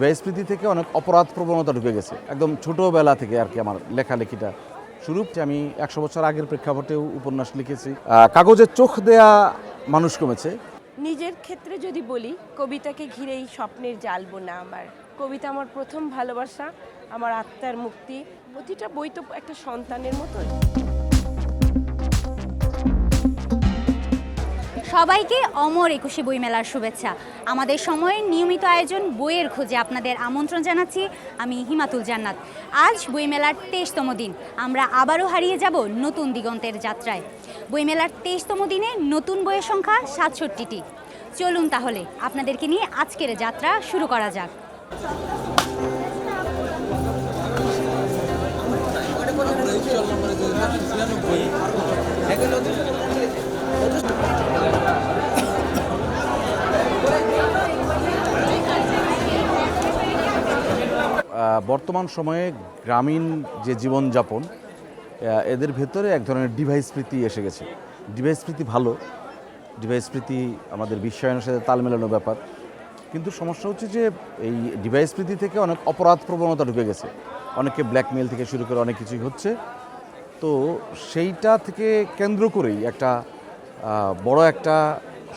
ব্যয়স্ফীতি থেকে অনেক অপরাধ প্রবণতা ঢুকে গেছে একদম ছোটবেলা থেকে আর কি। আমার লেখালেখিটা শুরু আমি 100 বছর আগের প্রেক্ষাপটেও উপন্যাস লিখেছি। কাগজে চোখ দেয়া মানুষ কমেছে। নিজের ক্ষেত্রে যদি বলি, কবিতাকে ঘিরেই স্বপ্নের জাল বোনা আমার। কবিতা আমার প্রথম ভালোবাসা, আমার আত্মার মুক্তি। প্রতিটা বই তো একটা সন্তানের মতো। সবাইকে অমর 21শে বইমেলার শুভেচ্ছা। আমাদের সময়ের নিয়মিত আয়োজন বইয়ের খোঁজে আপনাদের আমন্ত্রণ জানাচ্ছি আমি হিমাতুল জান্নাত। আজ বইমেলার 23তম দিন, আমরা আবারও হারিয়ে যাব নতুন দিগন্তের যাত্রায়। বইমেলার 23তম দিনে নতুন বইয়ের সংখ্যা 67টি। চলুন তাহলে আপনাদেরকে নিয়ে আজকের যাত্রা শুরু করা যাক। বর্তমান সময়ে গ্রামীণ যে জীবনযাপন, এদের ভেতরে এক ধরনের ডিভাইস প্রীতি এসে গেছে। ডিভাইস প্রীতি ভালো, ডিভাইস প্রীতি আমাদের বিশ্বায়নের সাথে তাল মেলানো ব্যাপার। কিন্তু সমস্যা হচ্ছে যে এই ডিভাইস প্রীতি থেকে অনেক অপরাধ প্রবণতা ঢুকে গেছে। অনেকে ব্ল্যাকমেল থেকে শুরু করে অনেক কিছুই হচ্ছে। তো সেইটা থেকে কেন্দ্র করেই একটা বড় একটা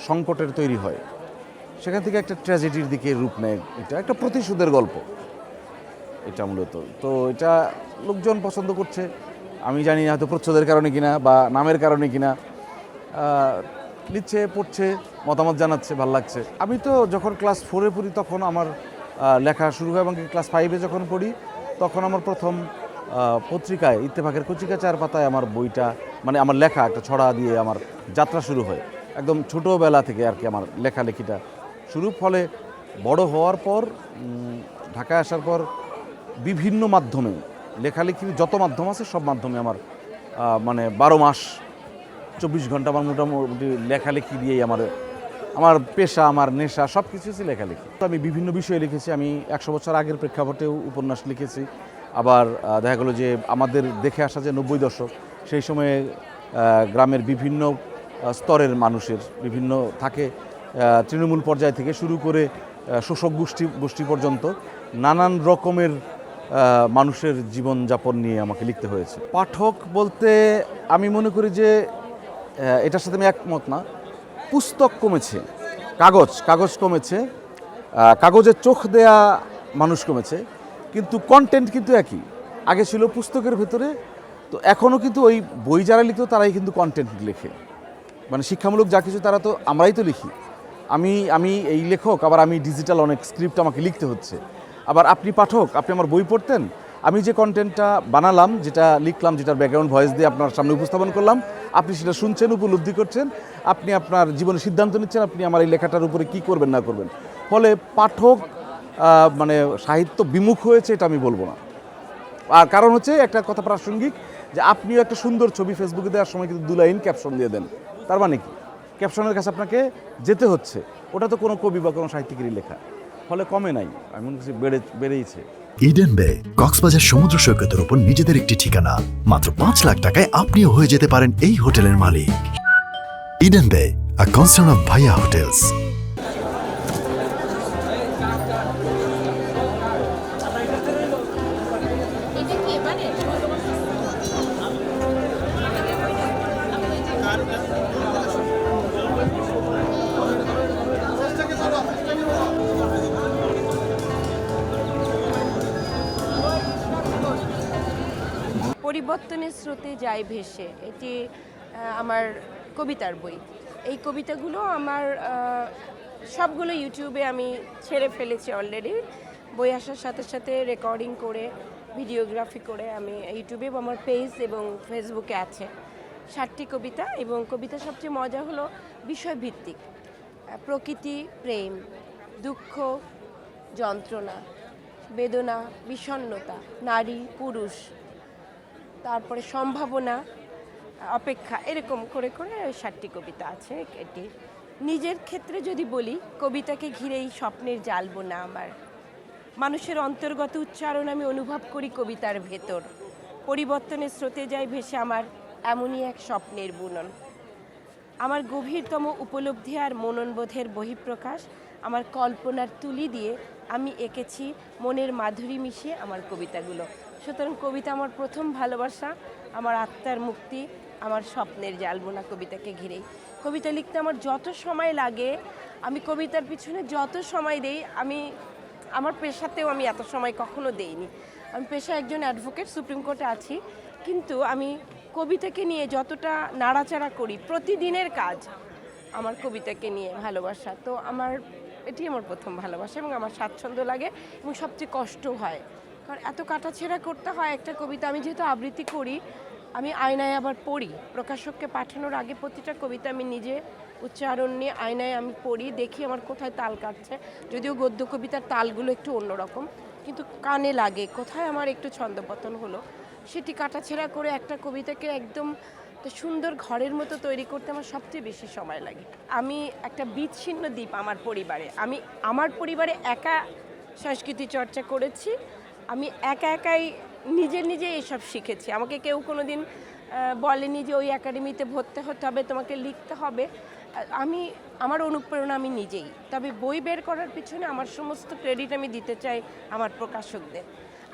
সংকটের তৈরি হয়। সেখান থেকে একটা ট্র্যাজেডির দিকে রূপ নেয়। এটা একটা প্রতিশোধের গল্প এটা মূলত। তো এটা লোকজন পছন্দ করছে, আমি জানি না হয়তো প্রচ্ছদের কারণে কিনা বা নামের কারণে কিনা, লিখছে, পড়ছে, মতামত জানাচ্ছে, ভালো লাগছে। আমি তো যখন ক্লাস 4-এ পড়ি তখন আমার লেখা শুরু হয়, এবং ক্লাস 5-এ যখন পড়ি তখন আমার প্রথম পত্রিকায়, ইত্তেফাকের কচিকা 4 পাতায় আমার বইটা, মানে আমার লেখা একটা ছড়া দিয়ে আমার যাত্রা শুরু হয়। একদম ছোটোবেলা থেকে আর কি আমার লেখালেখিটা শুরু। ফলে বড় হওয়ার পর ঢাকায় আসার পর বিভিন্ন মাধ্যমে লেখালেখির যত মাধ্যম আছে সব মাধ্যমে আমার মানে 12 মাস 24 ঘন্টা আমার মোটামুটি লেখালেখি দিয়েই আমার পেশা, আমার নেশা সব কিছু হচ্ছে লেখালেখি। আমি বিভিন্ন বিষয়ে লিখেছি। আমি 100 বছর আগের প্রেক্ষাপটেও উপন্যাস লিখেছি। আবার দেখা গেলো যে আমাদের দেখে আসা যে 90 দশক, সেই সময়ে গ্রামের বিভিন্ন স্তরের মানুষের বিভিন্ন থাকে, তৃণমূল পর্যায় থেকে শুরু করে শোষক গোষ্ঠী পর্যন্ত নানান রকমের মানুষের জীবনযাপন নিয়ে আমাকে লিখতে হয়েছে। পাঠক বলতে আমি মনে করি যে এটার সাথে আমি একমত না। পুস্তক কমেছে, কাগজ কমেছে, কাগজে চোখ দেয়া মানুষ কমেছে, কিন্তু কন্টেন্ট কিন্তু একই। আগে ছিল পুস্তকের ভেতরে, তো এখনও কিন্তু ওই বই যারা লিখতো তারাই কিন্তু কন্টেন্ট লেখে, মানে শিক্ষামূলক যা কিছু তারা তো আমরাই তো লিখি। আমি এই লেখক, আবার আমি ডিজিটাল অনেক স্ক্রিপ্ট আমাকে লিখতে হচ্ছে। আবার আপনি পাঠক, আপনি আমার বই পড়তেন, আমি যে কন্টেন্টটা বানালাম, যেটা লিখলাম, যেটার ব্যাকগ্রাউন্ড ভয়েস দিয়ে আপনার সামনে উপস্থাপন করলাম, আপনি সেটা শুনছেন, উপলব্ধি করছেন, আপনি আপনার জীবনে সিদ্ধান্ত নিচ্ছেন আপনি আমার এই লেখাটার উপরে কী করবেন না করবেন। ফলে পাঠক মানে সাহিত্য বিমুখ হয়েছে এটা আমি বলবো না। আর কারণ হচ্ছে একটা কথা প্রাসঙ্গিক, যে আপনিও একটা সুন্দর ছবি ফেসবুকে দেওয়ার সময় কিন্তু 2 লাইন ক্যাপশন দিয়ে দেন। তার মানে কি? ক্যাপশনের কাছে আপনাকে যেতে হচ্ছে, ওটা তো কোনো কবি বা কোনো সাহিত্যিকেরই লেখা। ফলে কমে নাই, আমি মনে করছি বেড়েইছে। ইডেন বে কক্সবাজার সমুদ্র সৈকতের উপর নিজেদের একটি ঠিকানা। মাত্র 5 লাখ টাকায় আপনিও হয়ে যেতে পারেন এই হোটেলের মালিক। ইডেন বে, আ কনসার্ন অফ ভাইয়া হোটেলস। পরিবর্তনের স্রোতে যায় ভেসে, এটি আমার কবিতার বই। এই কবিতাগুলো আমার সবগুলো ইউটিউবে আমি ছেড়ে ফেলেছি অলরেডি। বই আসার সাথে সাথে রেকর্ডিং করে, ভিডিওগ্রাফি করে আমি ইউটিউবে আমার পেজ এবং ফেসবুকে আছে 60টি কবিতা। এবং কবিতা সবচেয়ে মজা হলো বিষয়ভিত্তিক। প্রকৃতি, প্রেম, দুঃখ, যন্ত্রণা, বেদনা, বিষণ্ণতা, নারী, পুরুষ, তারপরে সম্ভাবনা, অপেক্ষা, এরকম করে করে 60টি কবিতা আছে। এটি নিজের ক্ষেত্রে যদি বলি, কবিতাকে ঘিরেই স্বপ্নের জাল বোনা আমার। মানুষের অন্তর্গত উচ্চারণ আমি অনুভব করি কবিতার ভেতর। পরিবর্তনের স্রোতে যায় ভেসে আমার এমনই এক স্বপ্নের বুনন। আমার গভীরতম উপলব্ধি আর মননবোধের বহিঃপ্রকাশ আমার কল্পনার তুলি দিয়ে আমি এঁকেছি মনের মাধুরী মিশিয়ে আমার কবিতাগুলো। সুতরাং কবিতা আমার প্রথম ভালোবাসা, আমার আত্মার মুক্তি, আমার স্বপ্নের জালবোনা কবিতাকে ঘিরেই। কবিতা লিখতে আমার যত সময় লাগে, আমি কবিতার পিছনে যত সময় দেই, আমার পেশাতেও আমি এত সময় কখনো দেইনি। আমি পেশায় একজন অ্যাডভোকেট, সুপ্রিম কোর্টে আছি, কিন্তু আমি কবিতাকে নিয়ে যতটা নাড়াচাড়া করি, প্রতিদিনের কাজ আমার কবিতাকে নিয়ে ভালোবাসা। তো এটি আমার প্রথম ভালোবাসা এবং আমার স্বাচ্ছন্দ্য লাগে এবং সবচেয়ে কষ্ট হয়, কারণ এত কাটাছেঁড়া করতে হয় একটা কবিতা। আমি যেহেতু আবৃত্তি করি, আমি আয়নায় আবার পড়ি, প্রকাশককে পাঠানোর আগে প্রতিটা কবিতা আমি নিজে উচ্চারণ নিয়ে আয়নায় আমি পড়ি, দেখি আমার কোথায় তাল কাটছে। যদিও গদ্য কবিতার তালগুলো একটু অন্যরকম, কিন্তু কানে লাগে কোথায় আমার একটু ছন্দপতন হলো, সেটি কাটাছেঁড়া করে একটা কবিতাকে একদম সুন্দর ঘরের মতো তৈরি করতে আমার সবচেয়ে বেশি সময় লাগে। আমি একটা বিচ্ছিন্ন দ্বীপ আমার পরিবারে। আমি আমার পরিবারে একা সংস্কৃতি চর্চা করেছি, আমি একাই নিজে এসব শিখেছি। আমাকে কেউ কোনো দিন বলেনি যে ওই একাডেমিতে ভর্তি হতে হবে, তোমাকে লিখতে হবে। আমার অনুপ্রেরণা আমি নিজেই। তবে বই বের করার পিছনে আমার সমস্ত ক্রেডিট আমি দিতে চাই আমার প্রকাশকদের।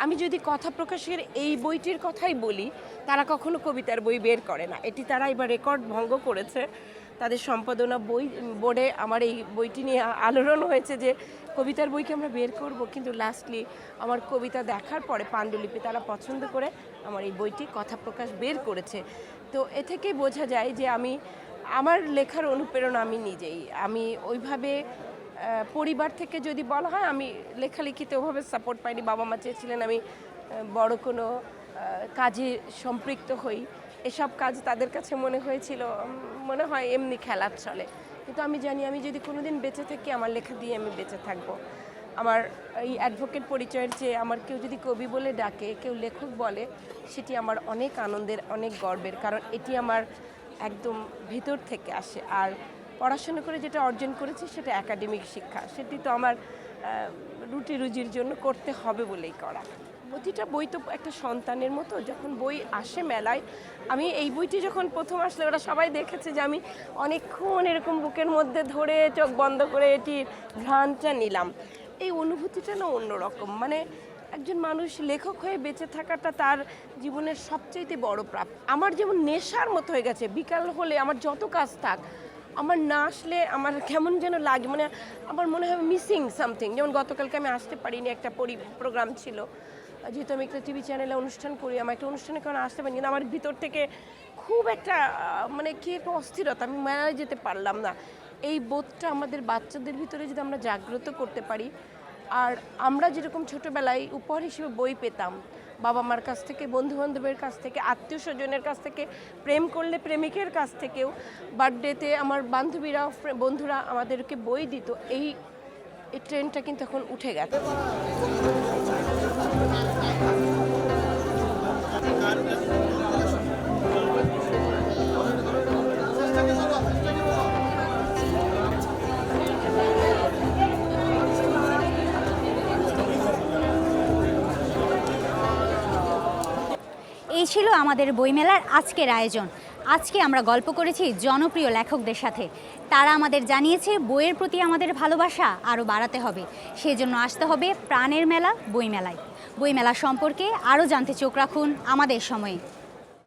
আমি যদি কথা প্রকাশের এই বইটির কথাই বলি, তারা কখনো কবিতার বই বের করে না, এটি তারা এবার রেকর্ড ভঙ্গ করেছে। তাদের সম্পাদনা বোর্ডে আমার এই বইটি নিয়ে আলোড়ন হয়েছে যে কবিতার বইকে আমরা বের করব, কিন্তু লাস্টলি আমার কবিতা দেখার পরে পাণ্ডুলিপি তারা পছন্দ করে আমার এই বইটি কথা প্রকাশ বের করেছে। তো এ থেকেই বোঝা যায় যে আমার লেখার অনুপ্রেরণা আমি নিজেই। আমি ওইভাবে পরিবার থেকে যদি বলা হয়, আমি লেখালেখিতে ওভাবে সাপোর্ট পাইনি। বাবা মা চেয়েছিলেন আমি বড় কোনো কাজে সম্পৃক্ত হই, এসব কাজ তাদের কাছে মনে হয় এমনি খেলার চলে। কিন্তু আমি জানি আমি যদি কোনোদিন বেঁচে থাকি, আমার লেখা দিয়ে আমি বেঁচে থাকবো। আমার এই অ্যাডভোকেট পরিচয়ের চেয়ে আমার কেউ যদি কবি বলে ডাকে, কেউ লেখক বলে, সেটি আমার অনেক আনন্দের, অনেক গর্বের, কারণ এটি আমার একদম ভিতর থেকে আসে। আর পড়াশোনা করে যেটা অর্জন করেছি সেটা একাডেমিক শিক্ষা, সেটি তো আমার রুটি রুজির জন্য করতে হবে বলেই করা। প্রতিটা বই তো একটা সন্তানের মতো। যখন বই আসে মেলায়, আমি এই বইটি যখন প্রথম আসলে ওরা সবাই দেখেছে যে আমি অনেকক্ষণ এরকম বুকের মধ্যে ধরে চোখ বন্ধ করে এটির ঘ্রাণটা নিলাম। এই অনুভূতিটা না অন্যরকম। মানে একজন মানুষ লেখক হয়ে বেঁচে থাকাটা তার জীবনের সবচেয়ে বড় প্রাপ্তি। আমার যেমন নেশার মতো হয়ে গেছে, বিকাল হলে আমার যত কাজ থাক, আমার না আসলে আমার কেমন যেন লাগে, মানে আমার মনে হয় মিসিং সামথিং। যেমন গতকালকে আমি আসতে পারিনি, একটা প্রোগ্রাম ছিল, যেহেতু আমি একটা টিভি চ্যানেলে অনুষ্ঠান করি, আমার একটা অনুষ্ঠানে কারণে আসতে পারিনি, কিন্তু আমার ভিতর থেকে খুব একটা কি একটা অস্থিরতা, আমি মেলায় যেতে পারলাম না। এই বোধটা আমাদের বাচ্চাদের ভিতরে যদি আমরা জাগ্রত করতে পারি, আর আমরা যেরকম ছোটোবেলায় উপহার হিসেবে বই পেতাম বাবা মার কাছ থেকে, বন্ধুবান্ধবের কাছ থেকে, আত্মীয় স্বজনের কাছ থেকে, প্রেম করলে প্রেমিকের কাছ থেকেও, বার্থডেতে আমার বান্ধবীরা বন্ধুরা আমাদেরকে বই দিত, এই ট্রেন্ডটা কিন্তু এখন উঠে গেছে। এই ছিল আমাদের বইমেলার আজকের আয়োজন। আজকে আমরা গল্প করেছি জনপ্রিয় লেখকদের সাথে। তারা আমাদের জানিয়েছে বইয়ের প্রতি আমাদের ভালোবাসা আরও বাড়াতে হবে, সেজন্য আসতে হবে প্রাণের মেলা বইমেলায়। বইমেলা সম্পর্কে আরও জানতে চোখ রাখুন আমাদের সময়ে।